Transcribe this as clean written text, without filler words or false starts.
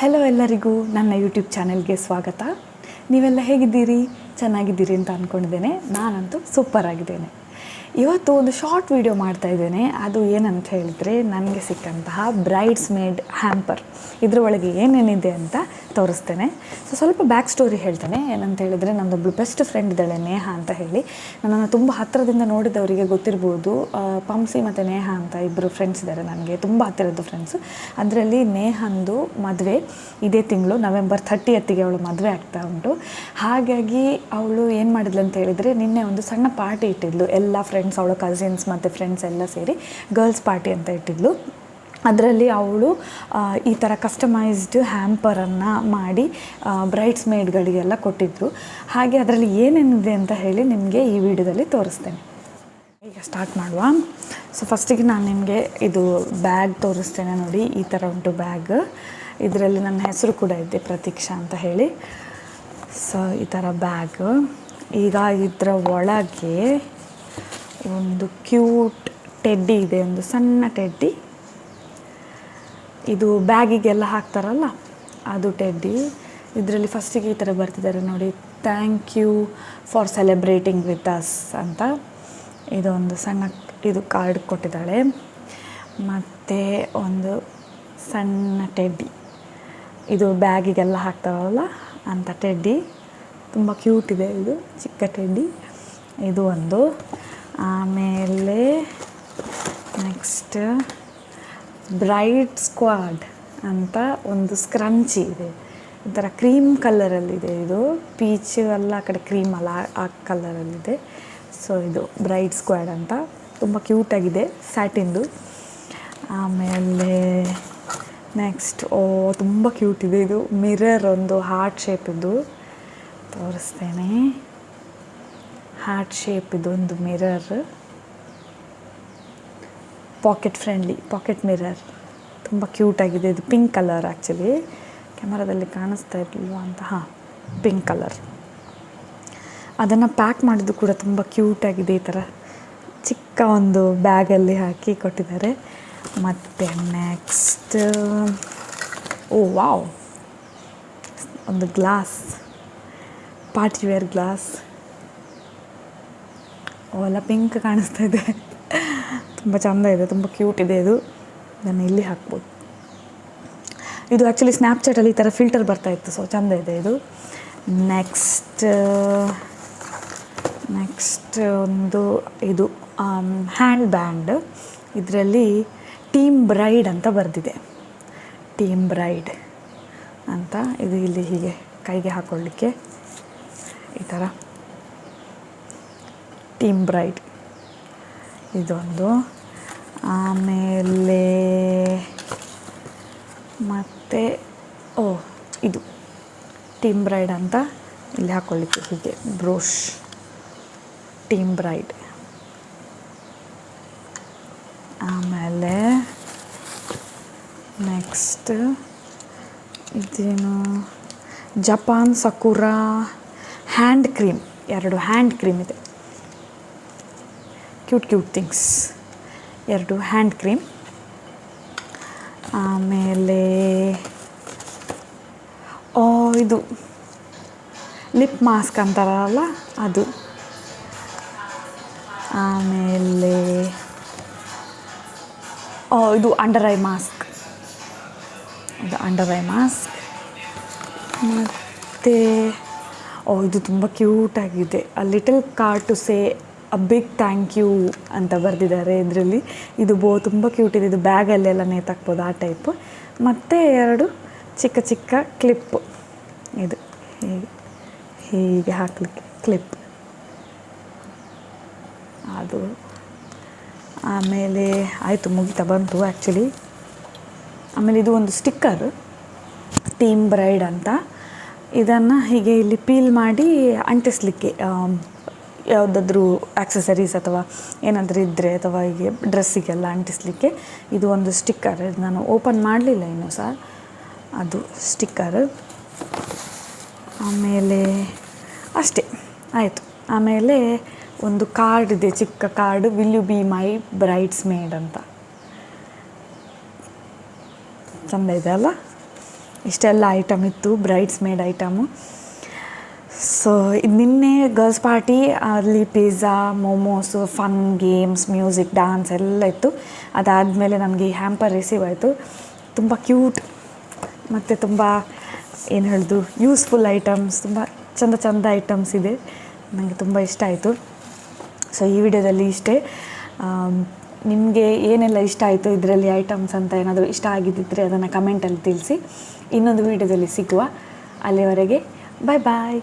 Hello ಎಲ್ಲರಿಗೂ ನನ್ನ YouTube ಚಾನೆಲ್ಗೆ ಸ್ವಾಗತ. ನೀವೆಲ್ಲ ಹೇಗಿದ್ದೀರಿ? ಚೆನ್ನಾಗಿದ್ದೀರಿ ಅಂತ ಅಂದ್ಕೊಂಡಿದ್ದೇನೆ. ನಾನಂತೂ ಸೂಪರ್ ಆಗಿದ್ದೇನೆ. ಇವತ್ತು ಒಂದು ಶಾರ್ಟ್ ವಿಡಿಯೋ ಮಾಡ್ತಾ ಇದ್ದೇನೆ. ಅದು ಏನಂತ ಹೇಳಿದರೆ, ನನಗೆ ಸಿಕ್ಕಂತಹ ಬ್ರೈಡ್ಸ್ ಮೇಡ್ ಹ್ಯಾಂಪರ್. ಇದರ ಒಳಗೆ ಏನೇನಿದೆ ಅಂತ ತೋರಿಸ್ತೇನೆ. ಸ್ವಲ್ಪ ಬ್ಯಾಕ್ ಸ್ಟೋರಿ ಹೇಳ್ತೇನೆ. ಏನಂತ ಹೇಳಿದರೆ, ನನ್ನೊಬ್ಬಳು ಬೆಸ್ಟ್ ಫ್ರೆಂಡ್ ಇದ್ದಾಳೆ, ನೇಹಾ ಅಂತ ಹೇಳಿ. ನನ್ನನ್ನು ತುಂಬ ಹತ್ತಿರದಿಂದ ನೋಡಿದವರಿಗೆ ಗೊತ್ತಿರ್ಬೋದು. ಪಂಸಿ ಮತ್ತು ನೇಹಾ ಅಂತ ಇಬ್ಬರು ಫ್ರೆಂಡ್ಸ್ ಇದ್ದಾರೆ, ನನಗೆ ತುಂಬ ಹತ್ತಿರದ ಫ್ರೆಂಡ್ಸು. ಅದರಲ್ಲಿ ನೇಹಂದು ಮದುವೆ ಇದೇ ತಿಂಗಳು ನವೆಂಬರ್ 30ಗೆ ಅವಳು ಮದುವೆ ಆಗ್ತಾ ಉಂಟು. ಹಾಗಾಗಿ ಅವಳು ಏನು ಮಾಡಿದ್ಲು ಅಂತ ಹೇಳಿದರೆ, ನಿನ್ನೆ ಒಂದು ಸಣ್ಣ ಪಾರ್ಟಿ ಇಟ್ಟಿದ್ಲು. ಎಲ್ಲ ಫ್ರೆಂಡ್ಸ್, ಅವಳ ಕಸಿನ್ಸ್ ಮತ್ತು ಫ್ರೆಂಡ್ಸ್ ಎಲ್ಲ ಸೇರಿ ಗರ್ಲ್ಸ್ ಪಾರ್ಟಿ ಅಂತ ಇಟ್ಟಿದ್ಲು. ಅದರಲ್ಲಿ ಅವಳು ಈ ಥರ ಕಸ್ಟಮೈಸ್ಡ್ ಹ್ಯಾಂಪರನ್ನು ಮಾಡಿ ಬ್ರೈಡ್ಸ್ ಮೇಡ್ಗಳಿಗೆಲ್ಲ ಕೊಟ್ಟಿದ್ದರು. ಹಾಗೆ ಅದರಲ್ಲಿ ಏನೇನಿದೆ ಅಂತ ಹೇಳಿ ನಿಮಗೆ ಈ ವಿಡಿಯೋದಲ್ಲಿ ತೋರಿಸ್ತೇನೆ. ಈಗ ಸ್ಟಾರ್ಟ್ ಮಾಡುವ. ಫಸ್ಟಿಗೆ ನಾನು ನಿಮಗೆ ಇದು ಬ್ಯಾಗ್ ತೋರಿಸ್ತೇನೆ. ನೋಡಿ, ಈ ಥರ ಉಂಟು ಬ್ಯಾಗ್. ಇದರಲ್ಲಿ ನನ್ನ ಹೆಸರು ಕೂಡ ಇದೆ, ಪ್ರತೀಕ್ಷಾ ಅಂತ ಹೇಳಿ. ಈ ಥರ ಬ್ಯಾಗ್. ಈಗ ಇದರ ಒಳಗೆ ಒಂದು ಕ್ಯೂಟ್ ಟೆಡ್ಡಿ ಇದೆ, ಒಂದು ಸಣ್ಣ ಟೆಡ್ಡಿ. ಇದು ಬ್ಯಾಗಿಗೆಲ್ಲ ಹಾಕ್ತಾರಲ್ಲ, ಅದು ಟೆಡ್ಡಿ. ಇದರಲ್ಲಿ ಫಸ್ಟಿಗೆ ಈ ಥರ ಬರ್ತಿದ್ದಾರೆ ನೋಡಿ, thank you for celebrating with us ಅಂತ. ಇದೊಂದು ಸಣ್ಣ ಇದು ಕಾರ್ಡ್ ಕೊಟ್ಟಿದ್ದಾಳೆ. ಮತ್ತು ಒಂದು ಸಣ್ಣ ಟೆಡ್ಡಿ, ಇದು ಬ್ಯಾಗಿಗೆಲ್ಲ ಹಾಕ್ತಾರಲ್ಲ ಅಂತ ಟೆಡ್ಡಿ. ತುಂಬ ಕ್ಯೂಟ್ ಇದೆ, ಇದು ಚಿಕ್ಕ ಟೆಡ್ಡಿ. ಇದು ಒಂದು. ಆಮೇಲೆ ನೆಕ್ಸ್ಟ್ ಬ್ರೈಡ್ ಸ್ಕ್ವಾಡ್ ಅಂತ ಒಂದು ಸ್ಕ್ರಂಚಿ ಇದೆ. ಈ ಥರ ಕ್ರೀಮ್ ಕಲರಲ್ಲಿದೆ. ಇದು ಪೀಚ್ ಎಲ್ಲ ಆ ಕಡೆ ಕ್ರೀಮ್ ಅಲ್ಲ, ಆ ಕಲರಲ್ಲಿದೆ. ಇದು ಬ್ರೈಡ್ ಸ್ಕ್ವಾಡ್ ಅಂತ, ತುಂಬ ಕ್ಯೂಟಾಗಿದೆ, ಸ್ಯಾಟಿಂದು. ಆಮೇಲೆ ನೆಕ್ಸ್ಟ್ ತುಂಬ ಕ್ಯೂಟ್ ಇದೆ. ಇದು ಮಿರರ್, ಒಂದು ಹಾರ್ಟ್ ಶೇಪಿದ್ದು ತೋರಿಸ್ತೇನೆ. ಹಾರ್ಟ್ ಶೇಪ್ ಇದೊಂದು mirror, pocket friendly pocket mirror, ತುಂಬ ಕ್ಯೂಟಾಗಿದೆ. ಇದು ಪಿಂಕ್ ಕಲರ್, ಆ್ಯಕ್ಚುಲಿ ಕ್ಯಾಮರಾದಲ್ಲಿ ಕಾಣಿಸ್ತಾ ಇರಲಿಲ್ವ ಅಂತ. Pink colour. ಅದನ್ನು ಪ್ಯಾಕ್ ಮಾಡಿದ್ದು ಕೂಡ ತುಂಬ ಕ್ಯೂಟಾಗಿದೆ. ಈ ಥರ ಚಿಕ್ಕ ಒಂದು ಬ್ಯಾಗಲ್ಲಿ ಹಾಕಿ ಕೊಟ್ಟಿದ್ದಾರೆ. ಮತ್ತು ನೆಕ್ಸ್ಟ್ ವಾವ್, ಒಂದು ಗ್ಲಾಸ್, ಪಾರ್ಟಿ ವೇರ್ ಗ್ಲಾಸ್. ಎಲ್ಲ ಪಿಂಕ್ ಕಾಣಿಸ್ತಾ ಇದೆ, ತುಂಬ ಚೆಂದ ಇದೆ, ತುಂಬ ಕ್ಯೂಟ್ ಇದೆ. ಇದು ಇದನ್ನು ಇಲ್ಲಿ ಹಾಕ್ಬೋದು. ಇದು ಆ್ಯಕ್ಚುಲಿ ಸ್ನ್ಯಾಪ್ಚಾಟಲ್ಲಿ ಈ ಥರ ಫಿಲ್ಟರ್ ಬರ್ತಾಯಿತ್ತು, ಚೆಂದ ಇದೆ ಇದು. ನೆಕ್ಸ್ಟ್ ಒಂದು ಇದು ಹ್ಯಾಂಡ್ ಬ್ಯಾಂಡ್. ಇದರಲ್ಲಿ ಟೀಮ್ ಬ್ರೈಡ್ ಅಂತ ಬರೆದಿದೆ, ಟೀಮ್ ಬ್ರೈಡ್ ಅಂತ. ಇದು ಇಲ್ಲಿ ಹೀಗೆ ಕೈಗೆ ಹಾಕ್ಕೊಳ್ಳಿಕ್ಕೆ ಈ ಥರ ಟೀಮ್ ಬ್ರೈಡ್ ಇದೊಂದು. ಆಮೇಲೆ ಮತ್ತು ಇದು ಟೀಮ್ ಬ್ರೈಡ್ ಅಂತ ಇಲ್ಲಿ ಹಾಕ್ಕೊಳ್ಳಿಕ್ಕೆ ಹೀಗೆ ಬ್ರೋಷ್, ಟೀಮ್ ಬ್ರೈಡ್. ಆಮೇಲೆ ನೆಕ್ಸ್ಟ್ ಇದೇನು, Japan Sakura hand cream. 2 hand cream ಇದೆ, ಕ್ಯೂಟ್ ಥಿಂಗ್ಸ್. 2 hand cream. ಆಮೇಲೆ ಇದು ಲಿಪ್ ಮಾಸ್ಕ್ ಅಂತಾರಲ್ಲ ಅದು. ಆಮೇಲೆ ಇದು ಅಂಡರ್ ಐ ಮಾಸ್ಕ್, ಇದು ಅಂಡರ್ ಐ ಮಾಸ್ಕ್. ಮತ್ತು ಇದು ತುಂಬ ಕ್ಯೂಟಾಗಿದೆ. Little card to say a big thank you ಅಂತ ಬರೆದಿದ್ದಾರೆ ಇದರಲ್ಲಿ. ಇದು ತುಂಬ ಕ್ಯೂಟ್ ಇದೆ. ಇದು ಬ್ಯಾಗಲ್ಲೆಲ್ಲ ನೇತಾಕ್ಬೋದು, ಆ ಟೈಪು. ಮತ್ತು 2 ಚಿಕ್ಕ ಚಿಕ್ಕ ಕ್ಲಿಪ್ಪು, ಇದು ಹೀಗೆ ಹಾಕಲಿಕ್ಕೆ ಕ್ಲಿಪ್ ಅದು. ಆಮೇಲೆ ಆಯಿತು, ಮುಗಿತಾ ಬಂತು ಆ್ಯಕ್ಚುಲಿ. ಆಮೇಲೆ ಇದು ಒಂದು ಸ್ಟಿಕ್ಕರ್, ಟೀಮ್ ಬ್ರೈಡ್ ಅಂತ. ಇದನ್ನು ಹೀಗೆ ಇಲ್ಲಿ ಪೀಲ್ ಮಾಡಿ ಅಂಟಿಸ್ಲಿಕ್ಕೆ, ಯಾವುದಾದ್ರೂ ಆಕ್ಸೆಸರೀಸ್ ಅಥವಾ ಏನಾದರೂ ಇದ್ದರೆ, ಅಥವಾ ಹೀಗೆ ಡ್ರೆಸ್ಸಿಗೆಲ್ಲ ಅಂಟಿಸಲಿಕ್ಕೆ ಇದು ಒಂದು ಸ್ಟಿಕ್ಕರ್. ಇದು ನಾನು ಓಪನ್ ಮಾಡಲಿಲ್ಲ ಇನ್ನೂ ಸಹ, ಅದು ಸ್ಟಿಕ್ಕರ್. ಆಮೇಲೆ ಅಷ್ಟೇ, ಆಯಿತು. ಆಮೇಲೆ ಒಂದು ಕಾರ್ಡ್ ಇದೆ, ಚಿಕ್ಕ card, will you be my bridesmaid ಅಂತ. ಚೆಂದ ಇದೆ ಅಲ್ಲ. ಇಷ್ಟೆಲ್ಲ ಐಟಮ್ ಇತ್ತು, ಬ್ರೈಡ್ಸ್ ಮೇಡ್ ಐಟಮು. ಸೊ ಇದು ನಿನ್ನೆ ಗರ್ಲ್ಸ್ ಪಾರ್ಟಿ, ಅಲ್ಲಿ pizza, momos, fun games, music, dance ಎಲ್ಲ ಇತ್ತು. ಅದಾದಮೇಲೆ ನಮಗೆ ಈ ಹ್ಯಾಂಪರ್ ರಿಸೀವ್ ಆಯಿತು. ತುಂಬ ಕ್ಯೂಟ್ ಮತ್ತು ತುಂಬ ಏನು ಹೇಳೋದು, ಯೂಸ್ಫುಲ್ ಐಟಮ್ಸ್, ತುಂಬ ಚಂದ ಐಟಮ್ಸ್ ಇದೆ. ನನಗೆ ತುಂಬ ಇಷ್ಟ ಆಯಿತು. ಸೊ ಈ ವಿಡಿಯೋದಲ್ಲಿ ಇಷ್ಟೇ. ನಿಮಗೆ ಏನೆಲ್ಲ ಇಷ್ಟ ಆಯಿತು ಇದರಲ್ಲಿ ಐಟಮ್ಸ್ ಅಂತ ಏನಾದರೂ ಇಷ್ಟ ಆಗಿದ್ದಿದ್ರೆ ಅದನ್ನು ಕಮೆಂಟಲ್ಲಿ ತಿಳಿಸಿ. ಇನ್ನೊಂದು ವಿಡಿಯೋದಲ್ಲಿ ಸಿಗುವ. ಅಲ್ಲಿವರೆಗೆ ಬಾಯ್ ಬಾಯ್.